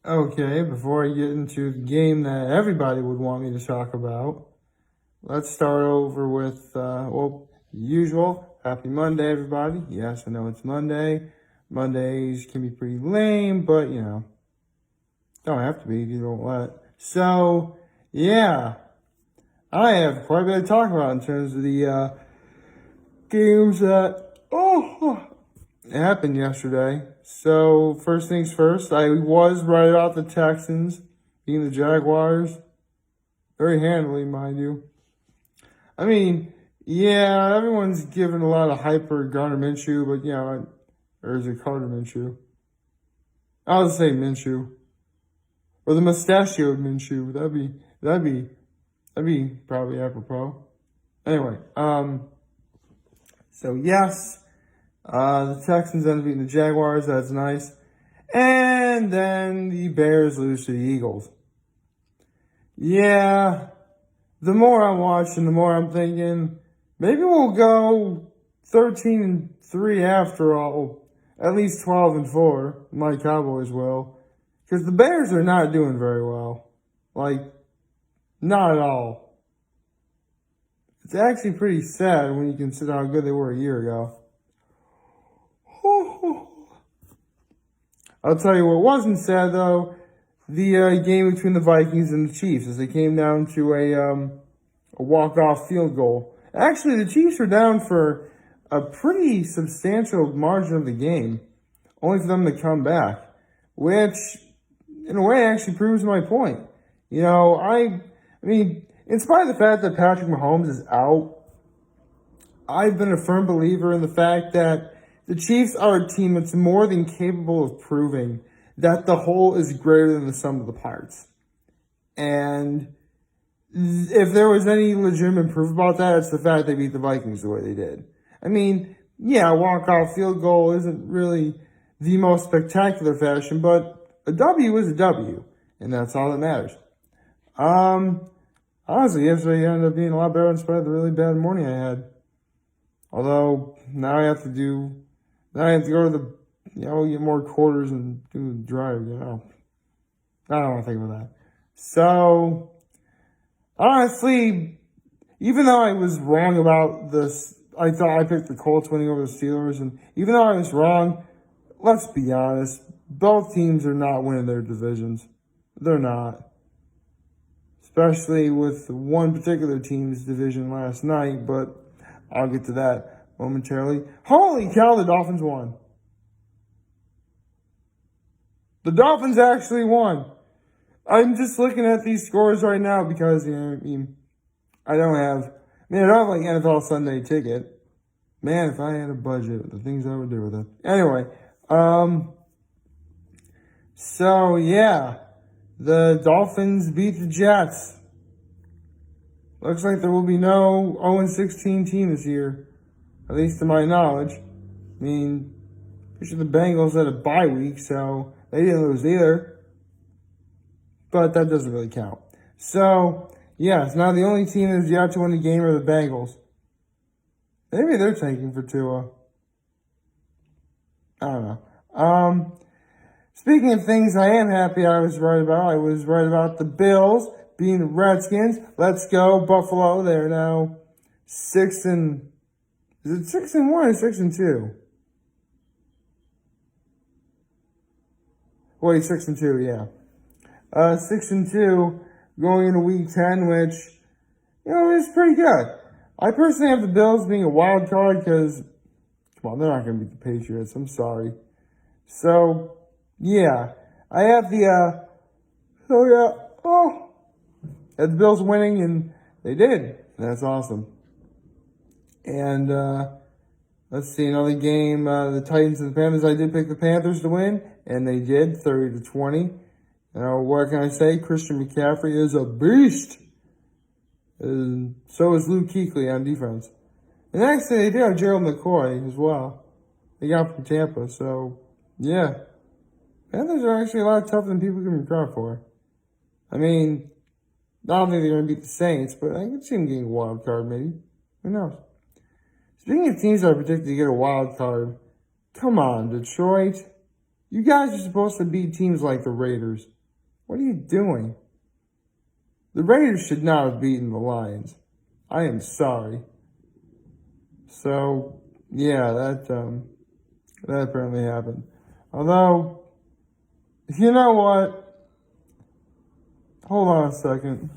Okay, before I get into the game that everybody would want me to talk about, let's start over with, usual. Happy Monday, everybody. Yes, I know it's Monday. Mondays can be pretty lame, but, don't have to be if you don't let. So, yeah, I have quite a bit to talk about in terms of the games that, happened yesterday. So, first things first, I was right about the Texans being the Jaguars. Very handily, mind you. I mean, yeah, everyone's giving a lot of hype for Gardner Minshew, but or is it Carter Minshew? I'll just say Minshew. Or the mustachioed Minshew. That'd be probably apropos. Anyway, so yes, the Texans end up beating the Jaguars. That's nice. And then the Bears lose to the Eagles. Yeah, the more I'm watching, the more I'm thinking maybe we'll go 13-3 after all. At least 12-4. My Cowboys will. Because the Bears are not doing very well. Like, not at all. It's actually pretty sad when you consider how good they were a year ago. I'll tell you what wasn't sad, though. The game between the Vikings and the Chiefs, as they came down to a walk-off field goal. Actually, the Chiefs were down for a pretty substantial margin of the game, only for them to come back, which, in a way, actually proves my point. I mean, in spite of the fact that Patrick Mahomes is out, I've been a firm believer in the fact that the Chiefs are a team that's more than capable of proving that the whole is greater than the sum of the parts. And if there was any legitimate proof about that, it's the fact they beat the Vikings the way they did. I mean, yeah, a walk-off field goal isn't really the most spectacular fashion, but a W is a W, and that's all that matters. Honestly, yesterday ended up being a lot better in spite of the really bad morning I had. Although, now I have to go to the, get more quarters and do the drive, I don't want to think about that. So, honestly, even though I was wrong about this, I thought I picked the Colts winning over the Steelers, and even though I was wrong, let's be honest, both teams are not winning their divisions. They're not. Especially with one particular team's division last night, but I'll get to that momentarily. Holy cow, the Dolphins won. The Dolphins actually won. I'm just looking at these scores right now because, I don't have like NFL Sunday ticket. Man, if I had a budget, the things I would do with it. Anyway, so yeah, the Dolphins beat the Jets. Looks like there will be no 0-16 team this year, at least to my knowledge. I mean, pretty sure the Bengals had a bye week, so they didn't lose either. But that doesn't really count. So, yes, now the only team that's yet to win the game are the Bengals. Maybe they're tanking for Tua. I don't know. Speaking of things I am happy I was right about the Bills being the Redskins. Let's go, Buffalo. They're now 6-1 or 6-2? Wait, 6-2, yeah. 6-2 going into week 10, which, is pretty good. I personally have the Bills being a wild card because, come on, they're not going to beat the Patriots. I'm sorry. So, yeah. I have the had the Bills winning, and they did. That's awesome. And, let's see, another game, the Titans and the Panthers. I did pick the Panthers to win, and they did, 30-20. What can I say? Christian McCaffrey is a beast. And so is Luke Kuechly on defense. And actually, they do have Gerald McCoy as well. They got from Tampa, so, yeah. Panthers are actually a lot tougher than people give them credit for. I mean, I don't think they're going to beat the Saints, but I could see them getting a wild card, maybe. Who knows? Speaking of teams that are predicted to get a wild card, come on, Detroit. You guys are supposed to beat teams like the Raiders. What are you doing? The Raiders should not have beaten the Lions. I am sorry. So, yeah, that apparently happened. Although, you know what? Hold on a second.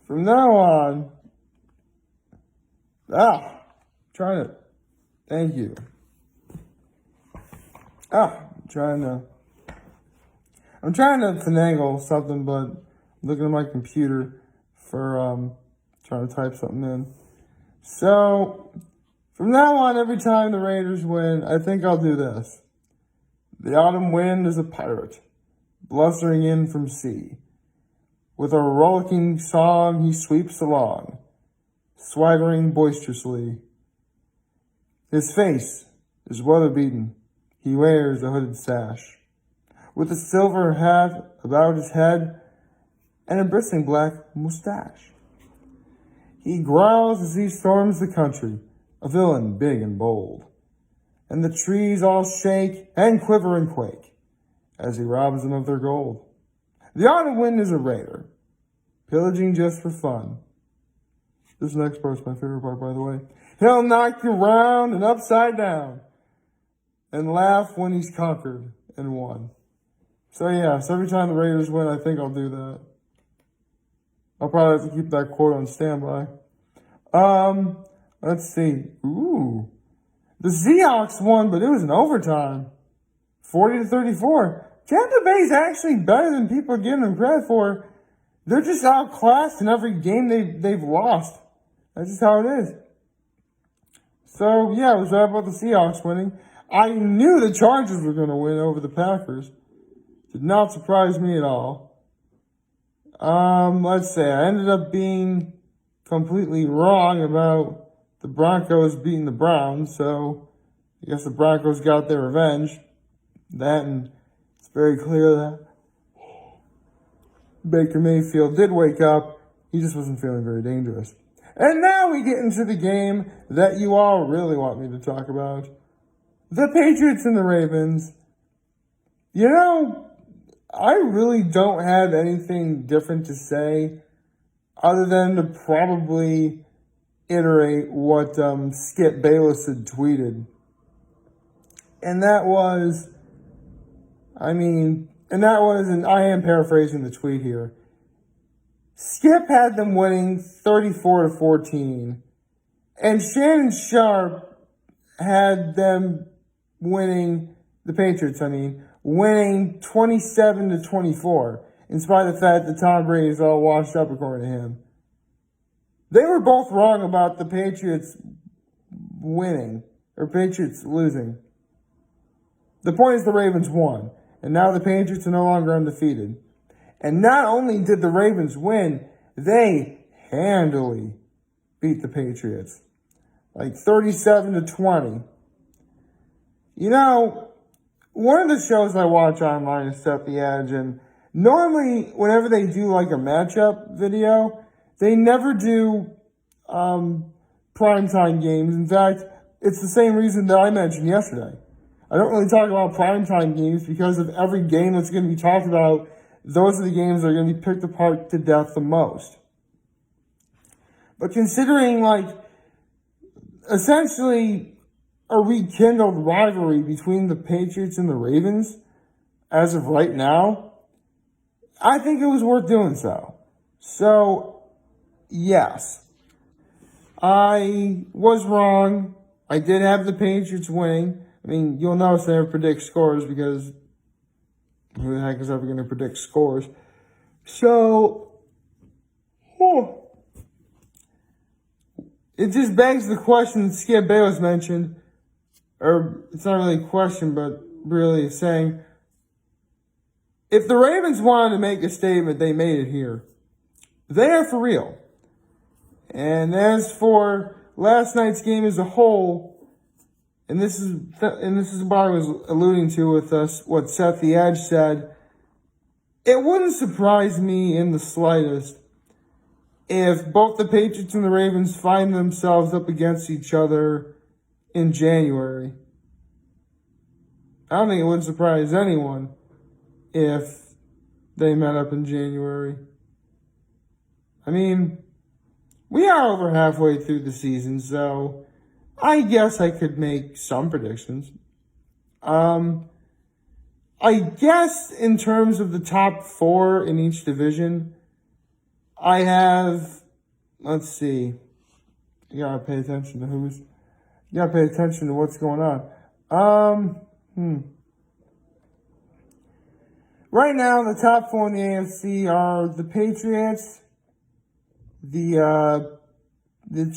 From now on, thank you. I'm trying to finagle something, but I'm looking at my computer for trying to type something in. So, from now on, every time the Raiders win, I think I'll do this. The autumn wind is a pirate, blustering in from sea. With a rollicking song he sweeps along, swaggering boisterously. His face is weather-beaten. He wears a hooded sash, with a silver hat about his head and a bristling black mustache. He growls as he storms the country, a villain big and bold, and the trees all shake and quiver and quake as he robs them of their gold. The autumn wind is a raider, pillaging just for fun. This next part's my favorite part, by the way. He'll knock you round and upside down and laugh when he's conquered and won. So every time the Raiders win, I think I'll do that. I'll probably have to keep that quote on standby. Let's see. Ooh. The Seahawks won, but it was in overtime. 40-34. Tampa Bay's actually better than people are giving them credit for. They're just outclassed in every game they've lost. That's just how it is. So, I was right about the Seahawks winning. I knew the Chargers were going to win over the Packers. Did not surprise me at all. Let's say I ended up being completely wrong about the Broncos beating the Browns, so I guess the Broncos got their revenge. And it's very clear that Baker Mayfield did wake up. He just wasn't feeling very dangerous. And now we get into the game that you all really want me to talk about. The Patriots and the Ravens. I really don't have anything different to say other than to probably iterate what Skip Bayless had tweeted. And that was, and I am paraphrasing the tweet here. Skip had them winning 34-14, and Shannon Sharp had them winning, the Patriots, winning 27-24, in spite of the fact that Tom Brady is all washed up according to him. They were both wrong about the Patriots winning, or Patriots losing. The point is the Ravens won, and now the Patriots are no longer undefeated. And not only did the Ravens win, they handily beat the Patriots. Like 37-20. One of the shows I watch online is Set the Edge, and normally whenever they do like a matchup video, they never do primetime games. In fact, it's the same reason that I mentioned yesterday. I don't really talk about primetime games because of every game that's going to be talked about. Those are the games that are going to be picked apart to death the most. But considering, essentially a rekindled rivalry between the Patriots and the Ravens, as of right now, I think it was worth doing so. So, yes, I was wrong. I did have the Patriots winning. You'll notice I never predict scores because who the heck is ever going to predict scores? So, it just begs the question that Skip Bayless mentioned, or it's not really a question, but really saying, if the Ravens wanted to make a statement, they made it here. They are for real. And as for last night's game as a whole, and this is what I was alluding to with us, what Set the Edge said, it wouldn't surprise me in the slightest if both the Patriots and the Ravens find themselves up against each other in January. I don't think it would surprise anyone if they met up in January. I mean, we are over halfway through the season, so I guess I could make some predictions. I guess in terms of the top 4 in each division, I have, let's see, you gotta pay attention to what's going on. Right now, the top 4 in the AFC are the Patriots, the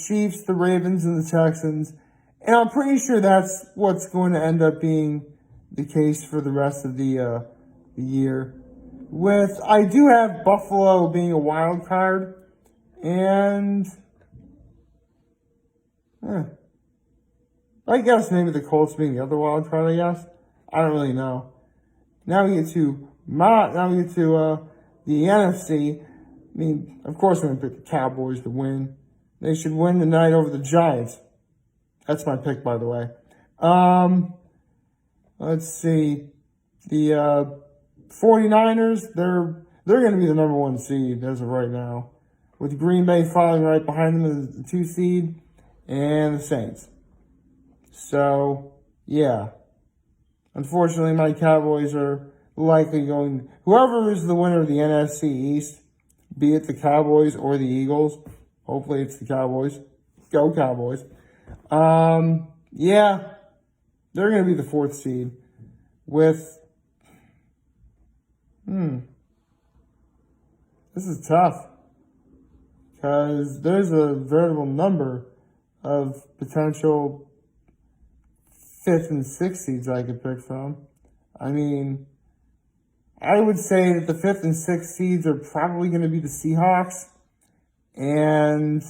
Chiefs, the Ravens, and the Texans. And I'm pretty sure that's what's going to end up being the case for the rest of the year. I do have Buffalo being a wild card, and I guess maybe the Colts being the other wild card, I guess. I don't really know. Now we get to the NFC. I mean, of course I'm going to pick the Cowboys to win. They should win tonight over the Giants. That's my pick, by the way. Let's see. The 49ers, they're going to be the number 1 seed as of right now, with Green Bay following right behind them as the 2 seed, and the Saints. So, yeah. Unfortunately, my Cowboys are likely going... Whoever is the winner of the NFC East, be it the Cowboys or the Eagles, hopefully it's the Cowboys. Go Cowboys. Yeah. They're going to be the 4th seed with... This is tough. Because there's a veritable number of potential 5th and 6th seeds I could pick from. I mean, I would say that the 5th and 6th seeds are probably going to be the Seahawks and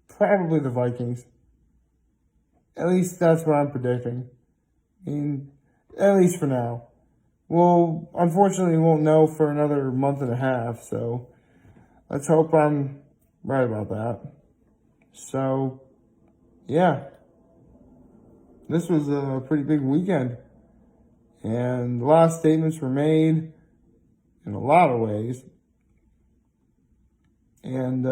probably the Vikings. At least that's what I'm predicting. I mean, at least for now. Well, unfortunately, we won't know for another month and a half, so let's hope I'm right about that. So, yeah. This was a pretty big weekend. And a lot of statements were made in a lot of ways. And,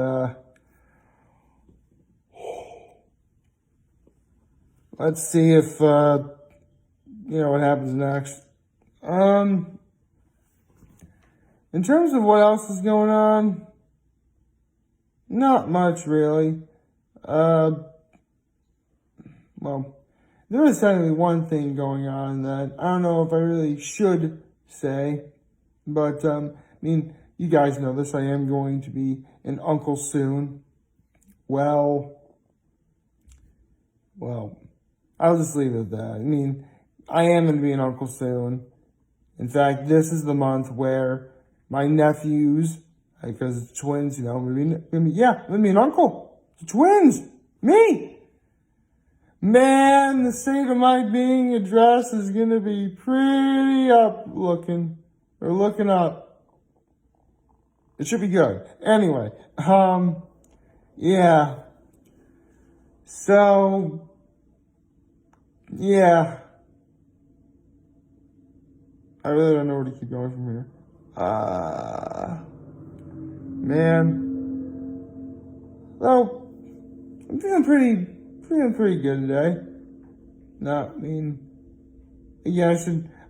let's see if, what happens next. In terms of what else is going on, not much really. Well, there is certainly one thing going on that I don't know if I really should say, but, I mean, you guys know this, I am going to be an uncle soon. Well, I'll just leave it at that. I mean, I am going to be an uncle soon. In fact, this is the month where my nephews, because it's twins, I'm going to be an uncle. It's twins. Me. Man, the state of my being address is going to be pretty looking up. It should be good. Anyway, yeah. So, yeah. I really don't know where to keep going from here. Man. Well, I'm feeling pretty good today. No, I mean, yeah,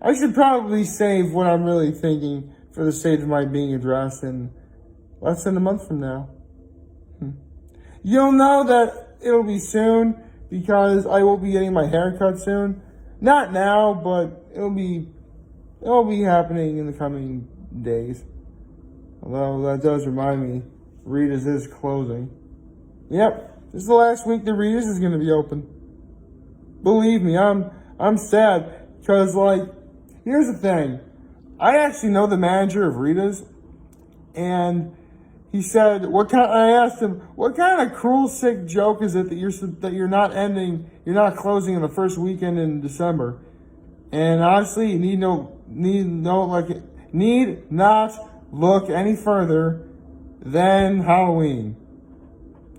I should probably save what I'm really thinking for the stage of my being addressed in less than a month from now. You'll know that it'll be soon because I will be getting my hair cut soon. Not now, but it'll be happening in the coming days. Although that does remind me, Rita's is closing. Yep, this is the last week that Rita's is going to be open. Believe me, I'm sad because here's the thing. I actually know the manager of Rita's, and he said, I asked him, what kind of cruel, sick joke is it that you're not closing in the first weekend in December? And honestly, you need not look any further than Halloween.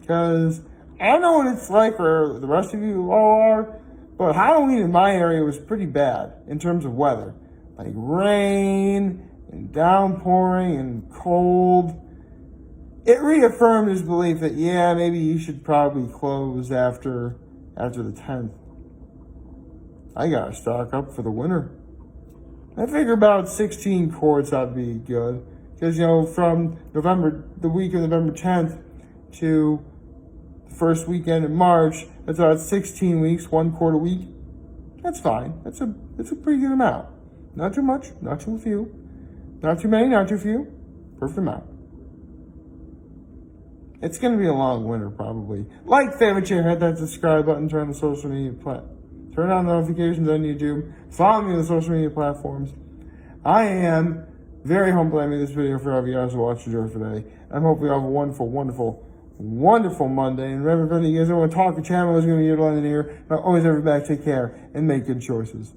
Because I don't know what it's like where the rest of you all are, but Halloween in my area was pretty bad in terms of weather. Like rain and downpouring and cold. It reaffirmed his belief that, yeah, maybe you should probably close after the 10th. I gotta stock up for the winter. I figure about 16 quarts ought to be good. Because, from the week of November 10th to the first weekend in March, that's about 16 weeks, 1 quart a week. That's fine. That's a pretty good amount. Not too much, not too few. Not too many, not too few. Perfect amount. It's going to be a long winter, probably. Like, favorite, share, hit that subscribe button, turn on the social media turn on notifications on YouTube. Follow me on the social media platforms. I am very humble I made this video for all of you guys who watched the show today. I hope you have a wonderful, wonderful, wonderful Monday. And remember, if any of you guys don't want to talk, the channel is going to be utilized in here. But always, everybody, take care and make good choices.